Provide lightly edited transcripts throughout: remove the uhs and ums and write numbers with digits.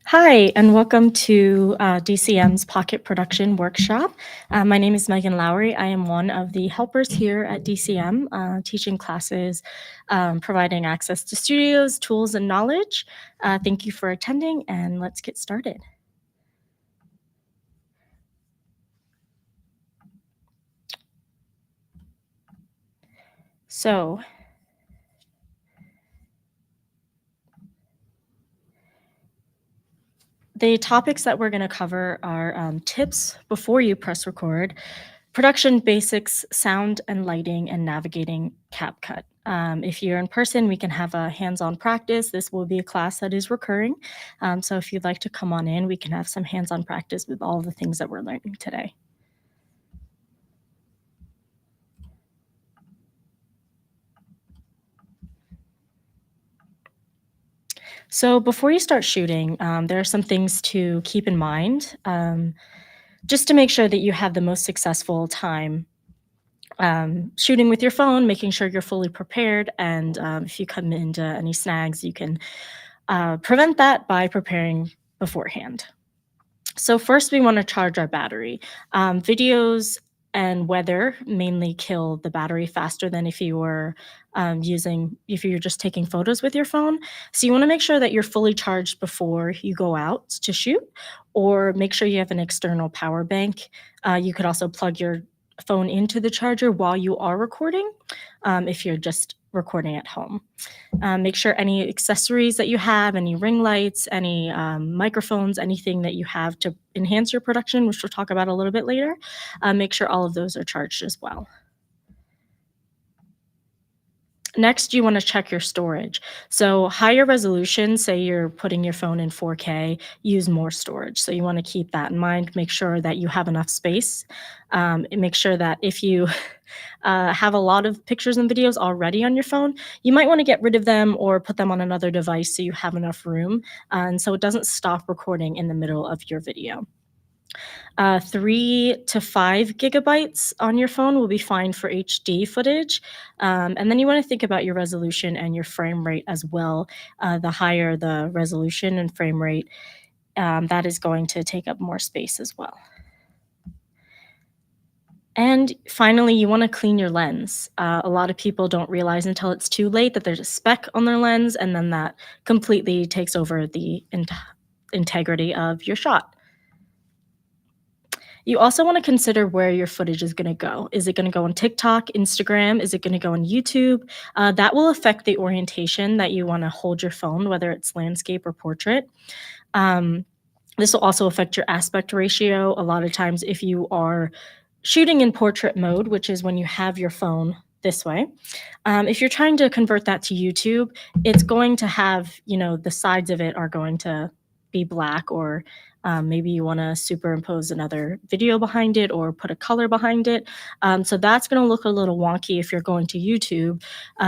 Hi, and welcome to DCM's Pocket Production Workshop. My name is Megan Lowry. I am one of the helpers here at DCM, teaching classes, providing access to studios, tools, and knowledge. Thank you for attending, and let's get started. So, the topics that we're going to cover are tips before you press record, production basics, sound and lighting, and navigating CapCut. If you're in person, we can have a hands-on practice. This will be a class that is recurring. So if you'd like to come on in, we can have some hands-on practice with all the things that we're learning today. So before you start shooting, there are some things to keep in mind, just to make sure that you have the most successful time shooting with your phone, making sure you're fully prepared, and if you come into any snags, you can prevent that by preparing beforehand. So first, we want to charge our battery. Videos and weather mainly kill the battery faster than if you were if you're just taking photos with your phone. So you want to make sure that you're fully charged before you go out to shoot, or make sure you have an external power bank. You could also plug your phone into the charger while you are recording, if you're just recording at home. Make sure any accessories that you have, any ring lights, any microphones, anything that you have to enhance your production, which we'll talk about a little bit later, make sure all of those are charged as well. Next, you want to check your storage. So, higher resolution, say you're putting your phone in 4K, use more storage. So, you want to keep that in mind. Make sure that you have enough space. And make sure that if you have a lot of pictures and videos already on your phone, you might want to get rid of them or put them on another device so you have enough room. And so it doesn't stop recording in the middle of your video. 3 to 5 gigabytes on your phone will be fine for HD footage. And then you want to think about your resolution and your frame rate as well. The higher the resolution and frame rate, that is going to take up more space as well. And finally, you want to clean your lens. A lot of people don't realize until it's too late that there's a speck on their lens, and then that completely takes over the integrity of your shot. You also want to consider where your footage is going to go. Is it going to go on TikTok, Instagram? Is it going to go on YouTube? That will affect the orientation that you want to hold your phone, whether it's landscape or portrait. Um, this will also affect your aspect ratio. A lot of times, if you are shooting in portrait mode, which is when you have your phone this way, if you're trying to convert that to YouTube, it's going to have, the sides of it are going to be black, or maybe you want to superimpose another video behind it or put a color behind it. So that's going to look a little wonky if you're going to YouTube.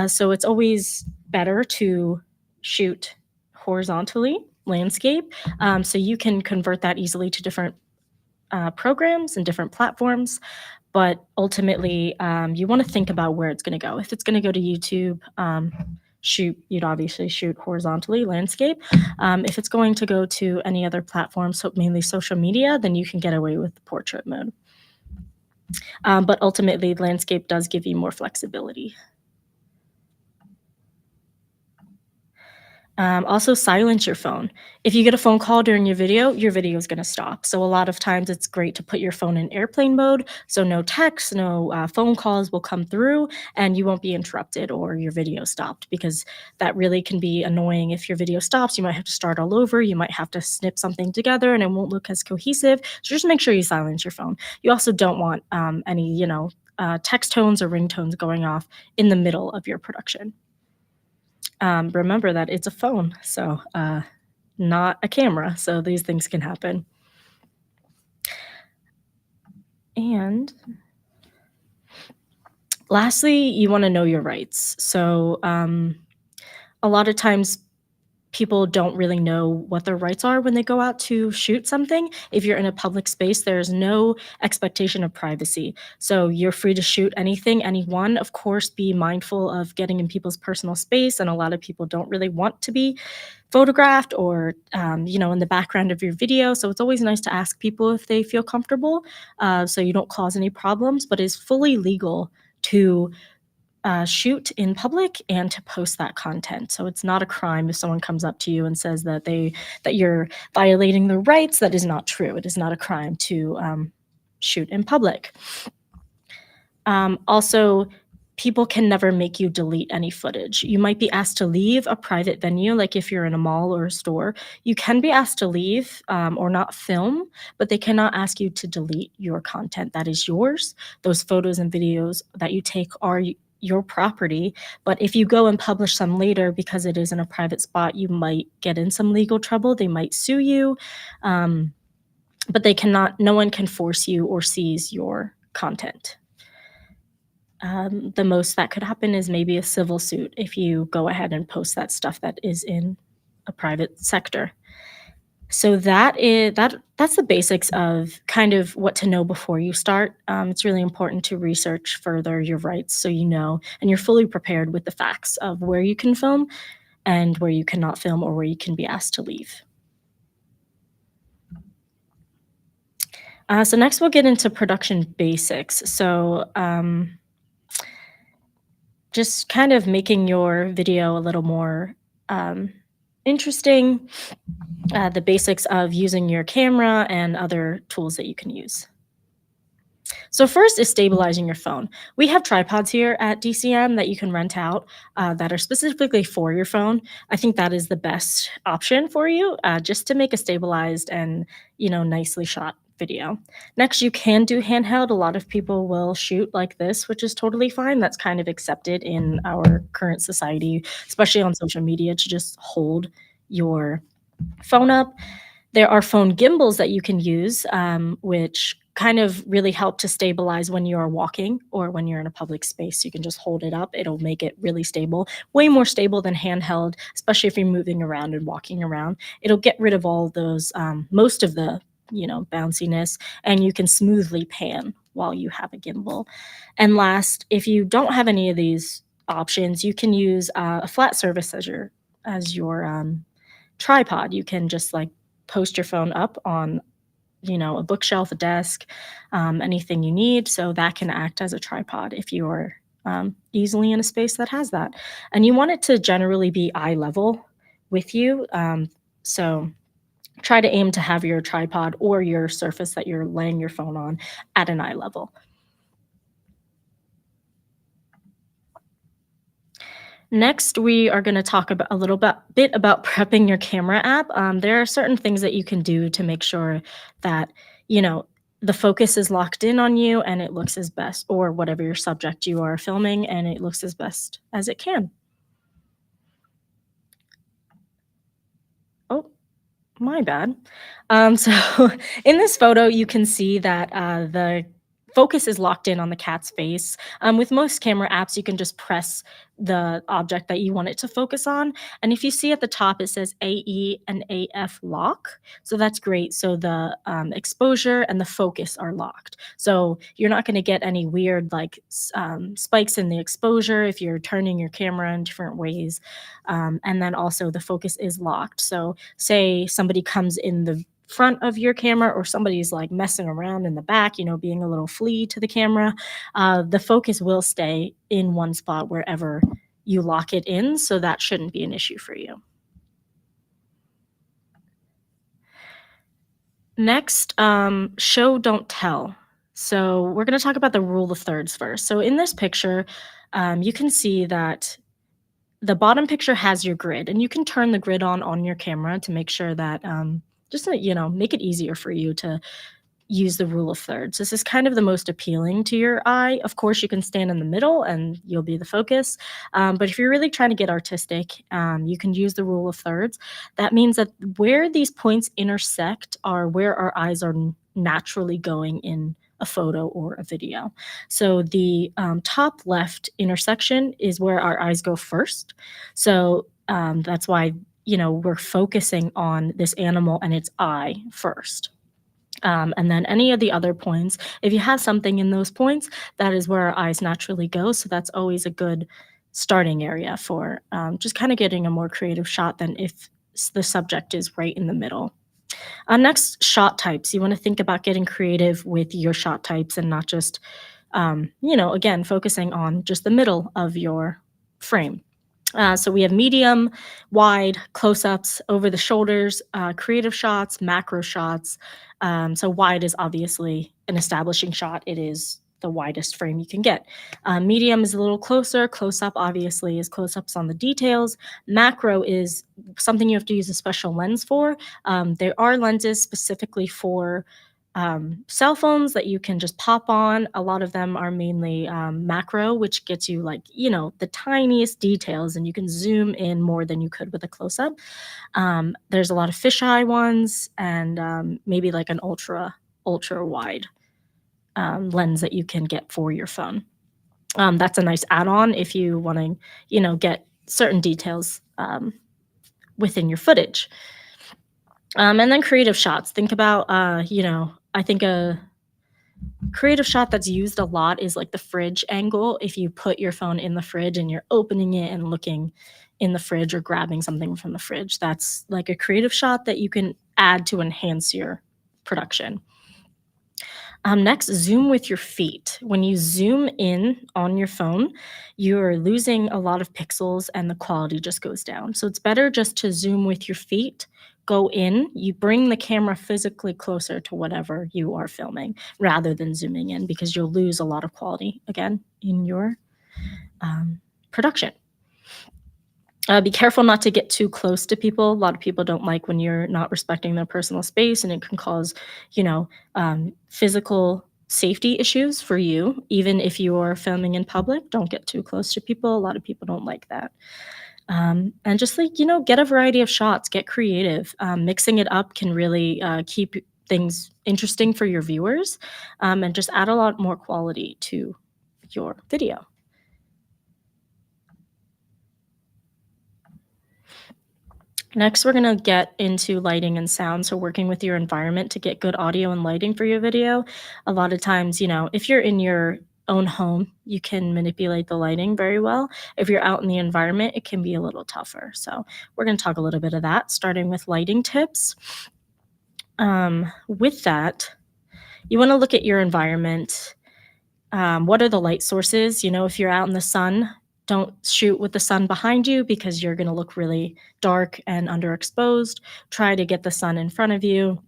So it's always better to shoot horizontally, landscape, so you can convert that easily to different programs and different platforms. But ultimately, you want to think about where it's going to go. If it's going to go to YouTube, you'd obviously shoot horizontally, landscape. If it's going to go to any other platform, so mainly social media, then you can get away with the portrait mode. But ultimately, landscape does give you more flexibility. Also, silence your phone. If you get a phone call during your video is going to stop. So, a lot of times it's great to put your phone in airplane mode. So, no texts, no phone calls will come through, and you won't be interrupted or your video stopped, because that really can be annoying. If your video stops, you might have to start all over. You might have to snip something together and it won't look as cohesive. So, just make sure you silence your phone. You also don't want any, text tones or ringtones going off in the middle of your production. Remember that it's a phone, so not a camera. So these things can happen. And lastly, you want to know your rights. So a lot of times people don't really know what their rights are when they go out to shoot something. If you're in a public space, there's no expectation of privacy. So you're free to shoot anything, anyone. Of course, be mindful of getting in people's personal space. And a lot of people don't really want to be photographed or, in the background of your video. So it's always nice to ask people if they feel comfortable, so you don't cause any problems, but it's fully legal to shoot in public and to post that content. So it's not a crime if someone comes up to you and says that you're violating their rights. That is not true. It is not a crime to shoot in public. Also, people can never make you delete any footage. You might be asked to leave a private venue, like if you're in a mall or a store. You can be asked to leave or not film, but they cannot ask you to delete your content. That is yours. Those photos and videos that you take are your property. But if you go and publish some later because it is in a private spot, you might get in some legal trouble. They might sue you, um, but no one can force you or seize your content. The most that could happen is maybe a civil suit if you go ahead and post that stuff that is in a private sector. So that's the basics of kind of what to know before you start. It's really important to research further your rights so you know and you're fully prepared with the facts of where you can film and where you cannot film or where you can be asked to leave. So next we'll get into production basics. So just kind of making your video a little more um, interesting, the basics of using your camera and other tools that you can use. So first is stabilizing your phone. We have tripods here at DCM that you can rent out that are specifically for your phone. I think that is the best option for you, just to make a stabilized and nicely shot video. Next, you can do handheld. A lot of people will shoot like this, which is totally fine. That's kind of accepted in our current society, especially on social media, to just hold your phone up. There are phone gimbals that you can use, which kind of really help to stabilize when you are walking or when you're in a public space. You can just hold it up. It'll make it really stable, way more stable than handheld, especially if you're moving around and walking around. It'll get rid of all those, most of the, bounciness, and you can smoothly pan while you have a gimbal. And last, if you don't have any of these options, you can use a flat surface as your tripod. You can just like post your phone up on, a bookshelf, a desk, anything you need. So that can act as a tripod if you are easily in a space that has that. And you want it to generally be eye level with you. So try to aim to have your tripod or your surface that you're laying your phone on at an eye level. Next, we are going to talk about a bit about prepping your camera app. There are certain things that you can do to make sure that you know the focus is locked in on you and it looks as best, or whatever your subject you are filming, and it looks as best as it can. Oh, my bad. So in this photo, you can see that the focus is locked in on the cat's face. With most camera apps, you can just press the object that you want it to focus on. And if you see at the top, it says AE and AF lock. So that's great. So the exposure and the focus are locked. So you're not going to get any weird spikes in the exposure if you're turning your camera in different ways. And then also the focus is locked. So say somebody comes in the front of your camera or somebody's like messing around in the back, being a little flea to the camera, the focus will stay in one spot wherever you lock it in. So that shouldn't be an issue for you. Next, show, don't tell. So we're going to talk about the rule of thirds first. So in this picture, you can see that the bottom picture has your grid, and you can turn the grid on your camera to make sure that just to, make it easier for you to use the rule of thirds. This is kind of the most appealing to your eye. Of course, you can stand in the middle and you'll be the focus. But if you're really trying to get artistic, you can use the rule of thirds. That means that where these points intersect are where our eyes are naturally going in a photo or a video. So the top left intersection is where our eyes go first. So that's why we're focusing on this animal and its eye first. And then any of the other points, if you have something in those points, that is where our eyes naturally go. So that's always a good starting area for just kind of getting a more creative shot than if the subject is right in the middle. Next, shot types. You want to think about getting creative with your shot types and not just, again, focusing on just the middle of your frame. So we have medium, wide, close ups, over the shoulders, creative shots, macro shots. So wide is obviously an establishing shot. It is the widest frame you can get. Medium is a little closer. Close up, obviously, is close ups on the details. Macro is something you have to use a special lens for. There are lenses specifically for cell phones that you can just pop on. A lot of them are mainly macro, which gets you like, the tiniest details and you can zoom in more than you could with a close up. There's a lot of fisheye ones and maybe like an ultra wide lens that you can get for your phone. That's a nice add on if you want to, get certain details within your footage. And then creative shots. Think about, I think a creative shot that's used a lot is like the fridge angle. If you put your phone in the fridge and you're opening it and looking in the fridge or grabbing something from the fridge, that's like a creative shot that you can add to enhance your production. Next, zoom with your feet. When you zoom in on your phone, you're losing a lot of pixels and the quality just goes down. So it's better just to zoom with your feet, go in, you bring the camera physically closer to whatever you are filming rather than zooming in because you'll lose a lot of quality again in your production. Be careful not to get too close to people. A lot of people don't like when you're not respecting their personal space, and it can cause, physical safety issues for you. Even if you're filming in public, don't get too close to people. A lot of people don't like that. And just like, get a variety of shots, get creative. Mixing it up can really keep things interesting for your viewers and just add a lot more quality to your video. Next, we're going to get into lighting and sound. So, working with your environment to get good audio and lighting for your video. A lot of times, if you're in your own home, you can manipulate the lighting very well. If you're out in the environment, it can be a little tougher. So, we're going to talk a little bit of that, starting with lighting tips. With that, you want to look at your environment. What are the light sources? If you're out in the sun, don't shoot with the sun behind you because you're going to look really dark and underexposed. Try to get the sun in front of you.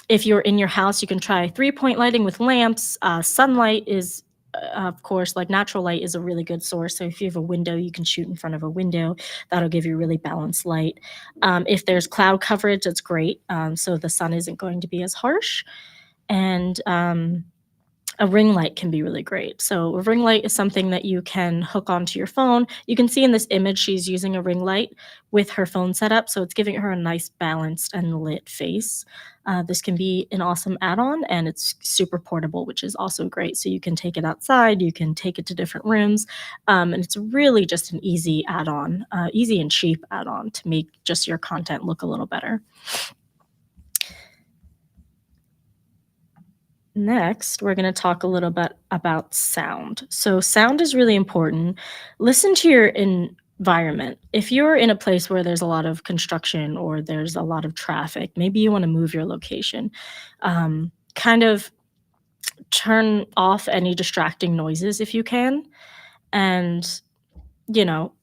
If you're in your house, you can try 3-point lighting with lamps. Sunlight is, of course, like natural light is a really good source. So if you have a window, you can shoot in front of a window. That'll give you really balanced light. If there's cloud coverage, that's great. So the sun isn't going to be as harsh. And a ring light can be really great. So a ring light is something that you can hook onto your phone. You can see in this image, she's using a ring light with her phone set up. So it's giving her a nice balanced and lit face. This can be an awesome add-on and it's super portable, which is also great. So you can take it outside, you can take it to different rooms. And it's really just an easy add-on, easy and cheap add-on to make just your content look a little better. Next, we're going to talk a little bit about sound. So, sound is really important. Listen to your environment. If you're in a place where there's a lot of construction or there's a lot of traffic, maybe you want to move your location. Kind of turn off any distracting noises if you can. And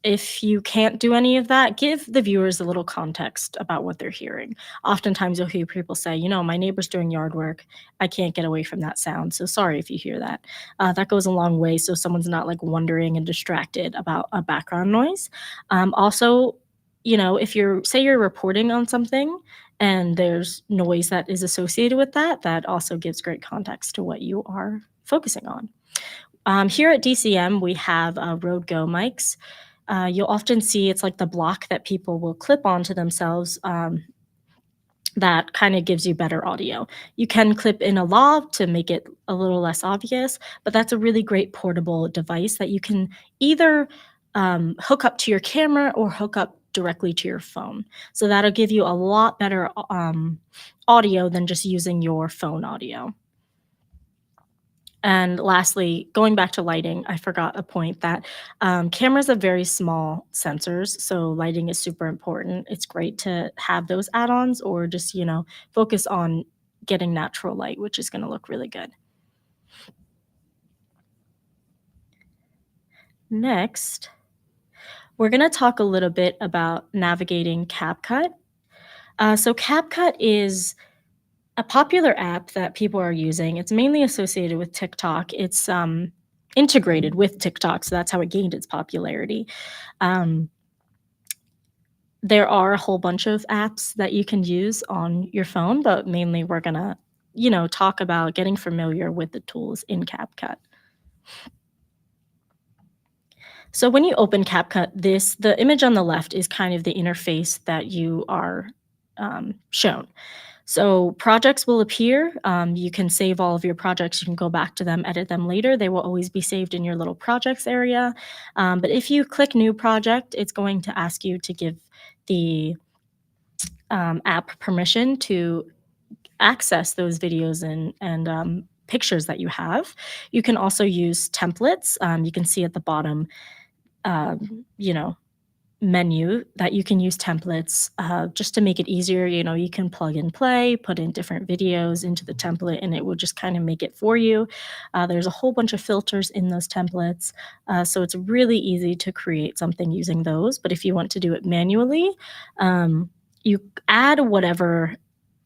if you can't do any of that, give the viewers a little context about what they're hearing. Oftentimes, you'll hear people say, my neighbor's doing yard work. I can't get away from that sound. So sorry if you hear that. That goes a long way. So someone's not like wondering and distracted about a background noise. Also, if you're reporting on something and there's noise that is associated with that, that also gives great context to what you are focusing on. Here at DCM, we have Rode Go mics. You'll often see it's like the block that people will clip onto themselves that kind of gives you better audio. You can clip in a lav to make it a little less obvious, but that's a really great portable device that you can either hook up to your camera or hook up directly to your phone. So that'll give you a lot better audio than just using your phone audio. And lastly, going back to lighting, I forgot a point that cameras have very small sensors, so lighting is super important. It's great to have those add ons or just, focus on getting natural light, which is going to look really good. Next, we're going to talk a little bit about navigating CapCut. So, CapCut is a popular app that people are using. It's mainly associated with TikTok. It's integrated with TikTok, so that's how it gained its popularity. Um, there are a whole bunch of apps that you can use on your phone, but mainly we're gonna, talk about getting familiar with the tools in CapCut. So when you open CapCut, the image on the left is kind of the interface that you are shown. So projects will appear. You can save all of your projects. You can go back to them, edit them later. They will always be saved in your little projects area. But if you click new project, it's going to ask you to give the app permission to access those videos and pictures that you have. You can also use templates. You can see at the bottom, you know, menu that you can use templates just to make it easier. You can plug and play, put in different videos into the template, and it will just kind of make it for you. There's a whole bunch of filters in those templates, so it's really easy to create something using those. But if you want to do it manually, you add whatever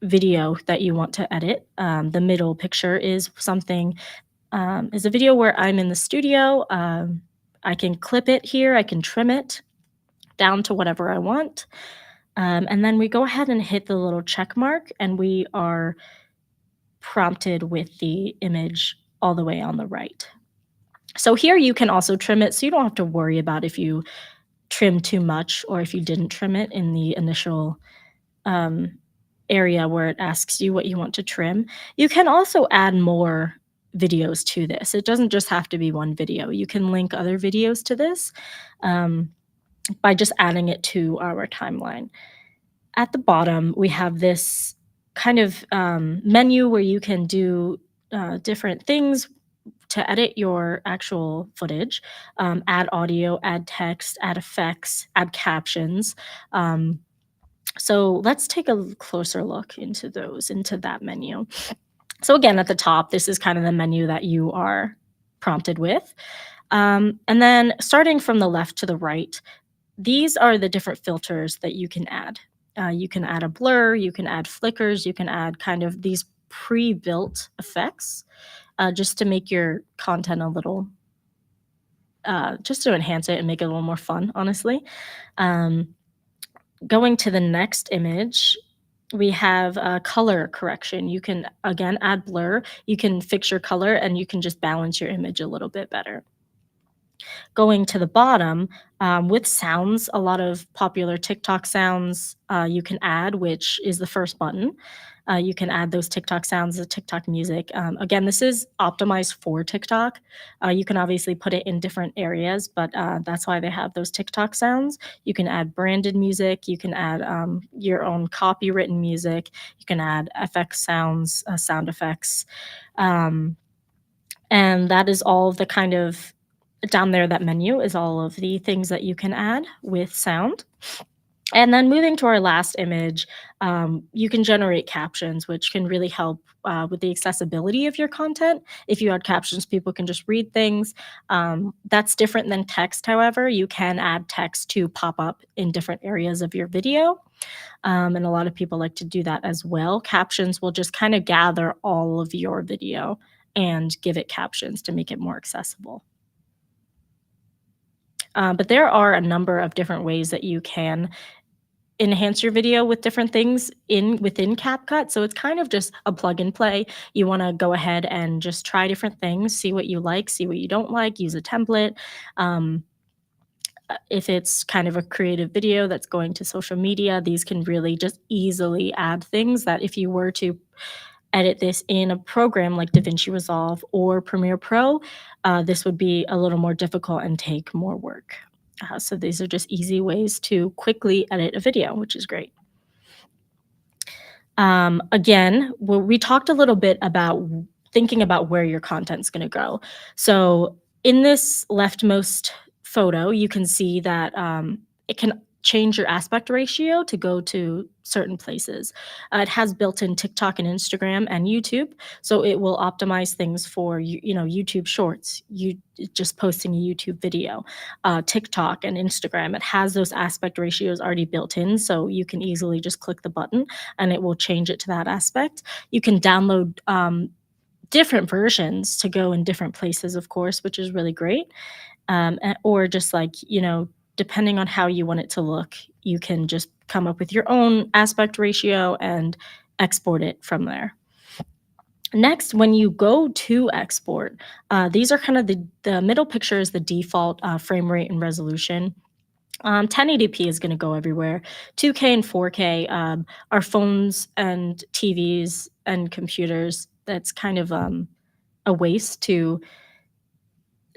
video that you want to edit. The middle picture is something is a video where I'm in the studio. I can clip it here. I can trim it down to whatever I want. And then we go ahead and hit the little check mark, and we are prompted with the image all the way on the right. So here you can also trim it, so you don't have to worry about if you trim too much or if you didn't trim it in the initial um, area where it asks you what you want to trim. You can also add more videos to this. It doesn't just have to be one video. You can link other videos to this. By just adding it to our timeline. At the bottom, we have this kind of menu where you can do different things to edit your actual footage, add audio, add text, add effects, add captions. Um, so let's take a closer look into that menu. So again, at the top, this is kind of the menu that you are prompted with. And then starting from the left to the right, these are the different filters that you can add. You can add a blur, you can add flickers, you can add kind of these pre-built effects just to make your content a little, just to enhance it and make it a little more fun, honestly. Um, Going to the next image, we have color correction. You can, again, add blur. You can fix your color and you can just balance your image a little bit better. Going to the bottom, with sounds, a lot of popular TikTok sounds you can add, which is the first button. You can add those TikTok sounds, the TikTok music. Again, this is optimized for TikTok. You can obviously put it in different areas, but that's why they have those TikTok sounds. You can add branded music. You can add your own copywritten music. You can add FX sounds, sound effects. Um, and that is all the kind of down there, that menu is all of the things that you can add with sound. And then moving to our last image, you can generate captions, which can really help with the accessibility of your content. If you add captions, people can just read things. That's different than text, however. You can add text to pop up in different areas of your video. And a lot of people like to do that as well. Captions will just kind of gather all of your video and give it captions to make it more accessible. But there are a number of different ways that you can enhance your video with different things within CapCut. So it's kind of just a plug and play. You want to go ahead and just try different things, see what you like, see what you don't like, use a template. Um, if it's kind of a creative video that's going to social media, these can really just easily add things that if you were to edit this in a program like DaVinci Resolve or Premiere Pro, this would be a little more difficult and take more work. So these are just easy ways to quickly edit a video, which is great. Again, we talked a little bit about thinking about where your content's going to go. So in this leftmost photo, you can see that it can change your aspect ratio to go to certain places. It has built-in TikTok and Instagram and YouTube, so it will optimize things for YouTube Shorts. You just posting a YouTube video, TikTok and Instagram. It has those aspect ratios already built in, so you can easily just click the button and it will change it to that aspect. You can download different versions to go in different places, of course, which is really great. Or just like, depending on how you want it to look, you can just come up with your own aspect ratio and export it from there. Next, when you go to export, these are kind of the middle picture is the default frame rate and resolution. 1080p is going to go everywhere. 2K and 4K are phones and TVs and computers. That's kind of a waste to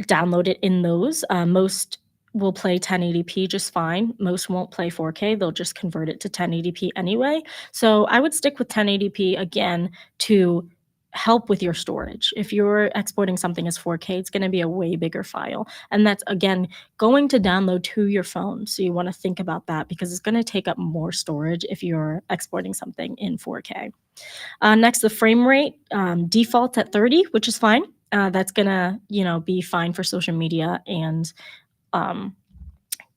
download it in those. Most will play 1080p just fine. Most won't play 4K. They'll just convert it to 1080p anyway. So I would stick with 1080p again to help with your storage. If you're exporting something as 4K, it's going to be a way bigger file. And that's, again, going to download to your phone. So you want to think about that because it's going to take up more storage if you're exporting something in 4K. Next, the frame rate default at 30, which is fine. That's gonna, be fine for social media and, um,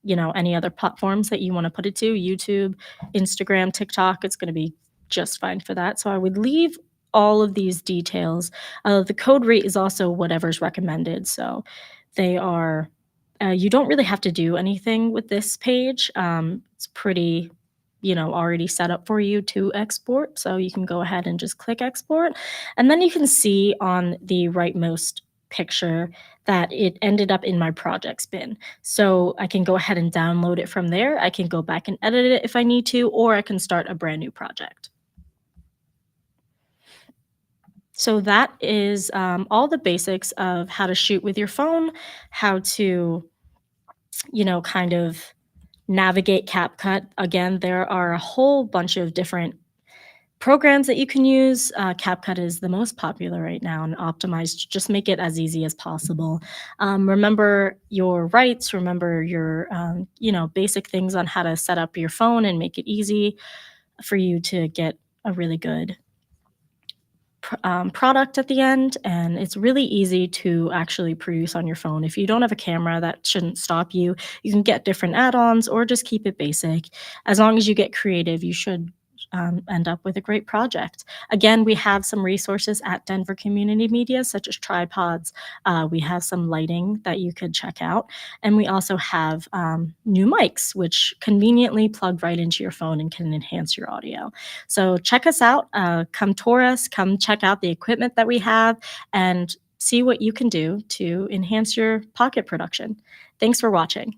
any other platforms that you want to put it to, YouTube, Instagram, TikTok. It's gonna be just fine for that. So I would leave all of these details. The code rate is also whatever's recommended. So they are. You don't really have to do anything with this page. It's pretty already set up for you to export. So you can go ahead and just click export. And then you can see on the rightmost picture that it ended up in my projects bin. So I can go ahead and download it from there. I can go back and edit it if I need to, or I can start a brand new project. So that is all the basics of how to shoot with your phone, how to, kind of navigate CapCut. Again, there are a whole bunch of different programs that you can use. CapCut is the most popular right now and optimized. Just make it as easy as possible. Remember your rights, remember your, basic things on how to set up your phone and make it easy for you to get a really good product at the end. And it's really easy to actually produce on your phone. If you don't have a camera, that shouldn't stop you. You can get different add-ons or just keep it basic. As long as you get creative, you should end up with a great project. Again, we have some resources at Denver Community Media, such as tripods. We have some lighting that you could check out. And we also have new mics, which conveniently plug right into your phone and can enhance your audio. So check us out. Come tour us. Come check out the equipment that we have and see what you can do to enhance your pocket production. Thanks for watching.